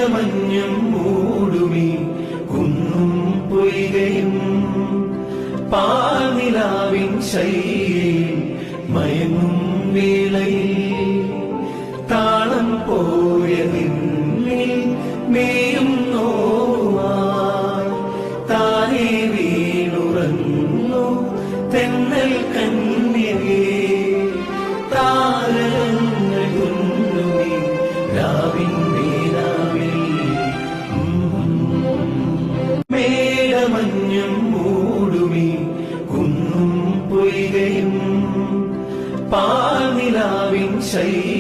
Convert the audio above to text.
മേഘമഞ്ഞും മൂടുമീ കുന്നും പൊയ്കയും പാൽനിലാവിൻ ശൈലിയിൽ മയങ്ങും വേളയിൽ താളം പോയ നിന്നിൽ മേയും നോവായി താനേ വീണുറങ്ങു തെന്നൽ കന്യകേ താരങ്ങൾ കൊണ്ടുമീ രാവിൻ വീരാവിൽ മേഘമഞ്ഞും മൂടുമീ കുന്നും പൊയ്കയും പാൽനിലാവിൻ ശൈലി